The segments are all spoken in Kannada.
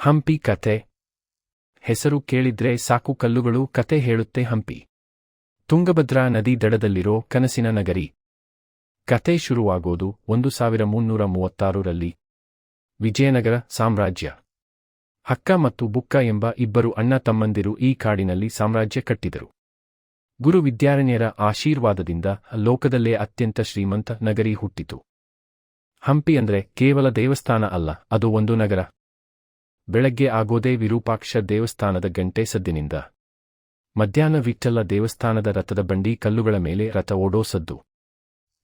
ಹಂಪಿ ಕತೆ. ಹೆಸರು ಕೇಳಿದ್ರೆ ಸಾಕು, ಕಲ್ಲುಗಳು ಕತೆ ಹೇಳುತ್ತೆ ಹಂಪಿ. ತುಂಗಭದ್ರಾ ನದಿ ದಡದಲ್ಲಿರೋ ಕನಸಿನ ನಗರಿ. ಕತೆ ಶುರುವಾಗೋದು 1336ರಲ್ಲಿ. ವಿಜಯನಗರ ಸಾಮ್ರಾಜ್ಯ. ಹಕ್ಕ ಮತ್ತು ಬುಕ್ಕ ಎಂಬ ಇಬ್ಬರು ಅಣ್ಣ ತಮ್ಮಂದಿರು ಈ ಕಾಡಿನಲ್ಲಿ ಸಾಮ್ರಾಜ್ಯ ಕಟ್ಟಿದರು. ಗುರು ವಿದ್ಯಾರಣ್ಯರ ಆಶೀರ್ವಾದದಿಂದ ಲೋಕದಲ್ಲೇ ಅತ್ಯಂತ ಶ್ರೀಮಂತ ನಗರಿ ಹುಟ್ಟಿತು. ಹಂಪಿ ಅಂದ್ರೆ ಕೇವಲ ದೇವಸ್ಥಾನ ಅಲ್ಲ, ಅದು ಒಂದು ನಗರ. ಬೆಳಗ್ಗೆ ಆಗೋದೇ ವಿರೂಪಾಕ್ಷ ದೇವಸ್ಥಾನದ ಗಂಟೆ ಸದ್ದಿನಿಂದ. ಮಧ್ಯಾಹ್ನ ವಿಠ್ಠಲ ದೇವಸ್ಥಾನದ ರಥದ ಬಂಡಿ ಕಲ್ಲುಗಳ ಮೇಲೆ ರಥ ಓಡೋ ಸದ್ದು.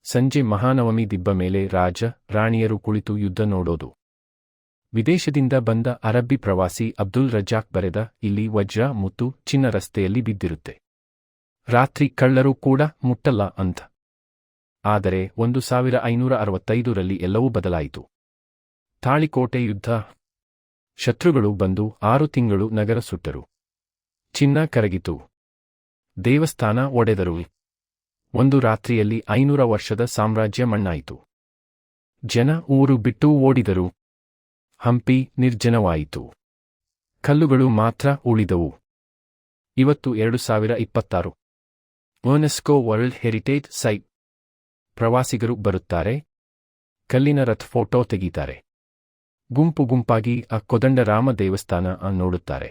ಸಂಜೆ ಮಹಾನವಮಿ ದಿಬ್ಬ ಮೇಲೆ ರಾಜ ರಾಣಿಯರು ಕುಳಿತು ಯುದ್ಧ ನೋಡೋದು. ವಿದೇಶದಿಂದ ಬಂದ ಅರಬ್ಬಿ ಪ್ರವಾಸಿ ಅಬ್ದುಲ್ ರಜಾಕ್ ಬರೆದ ಇಲ್ಲಿ ವಜ್ರ ಮುತ್ತು ಚಿನ್ನ ರಸ್ತೆಯಲ್ಲಿ ಬಿದ್ದಿರುತ್ತೆ. ರಾತ್ರಿ ಕಳ್ಳರು ಕೂಡ ಮುಟ್ಟಲ್ಲ ಅಂತ. ಆದರೆ 1565ರಲ್ಲಿ ಎಲ್ಲವೂ ಬದಲಾಯಿತು. ತಾಳಿಕೋಟೆ ಯುದ್ಧ. ಶತ್ರುಗಳು ಬಂದು 6 ತಿಂಗಳು ನಗರ ಸುಟ್ಟರು. ಚಿನ್ನ ಕರಗಿತು. ದೇವಸ್ಥಾನ ಒಡೆದರು. ಒಂದು ರಾತ್ರಿಯಲ್ಲಿ 500 ವರ್ಷದ ಸಾಮ್ರಾಜ್ಯ ಮಣ್ಣಾಯಿತು. ಜನ ಊರು ಬಿಟ್ಟು ಓಡಿದರು. ಹಂಪಿ ನಿರ್ಜನವಾಯಿತು. ಕಲ್ಲುಗಳು ಮಾತ್ರ ಉಳಿದವು. ಇವತ್ತು 2026. UNESCO world heritage site. ಪ್ರವಾಸಿಗರು ಬರುತ್ತಾರೆ. ಕಲ್ಲಿನ ರಥ್ ಫೋಟೋ ತೆಗೀತಾರೆ. ಗುಂಪು ಗುಂಪಾಗಿ ಆ ಕೋದಂಡರಾಮ ದೇವಸ್ಥಾನ ನೋಡುತ್ತಾರೆ.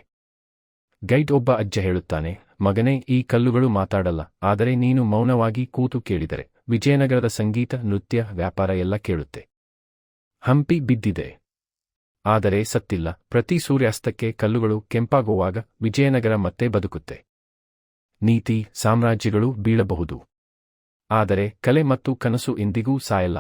ಗೈಡ್ ಒಬ್ಬ ಅಜ್ಜ ಹೇಳುತ್ತಾನೆ, ಮಗನೇ, ಈ ಕಲ್ಲುಗಳು ಮಾತಾಡಲ್ಲ, ಆದರೆ ನೀನು ಮೌನವಾಗಿ ಕೂತು ಕೇಳಿದರೆ ವಿಜಯನಗರದ ಸಂಗೀತ, ನೃತ್ಯ, ವ್ಯಾಪಾರ ಎಲ್ಲ ಕೇಳುತ್ತೆ. ಹಂಪಿ ಬಿದ್ದಿದೆ, ಆದರೆ ಸತ್ತಿಲ್ಲ. ಪ್ರತಿ ಸೂರ್ಯಾಸ್ತಕ್ಕೆ ಕಲ್ಲುಗಳು ಕೆಂಪಾಗುವಾಗ ವಿಜಯನಗರ ಮತ್ತೆ ಬದುಕುತ್ತೆ. ನೀತಿ: ಸಾಮ್ರಾಜ್ಯಗಳು ಬೀಳಬಹುದು, ಆದರೆ ಕಲೆ ಮತ್ತು ಕನಸು ಎಂದಿಗೂ ಸಾಯಲ್ಲ.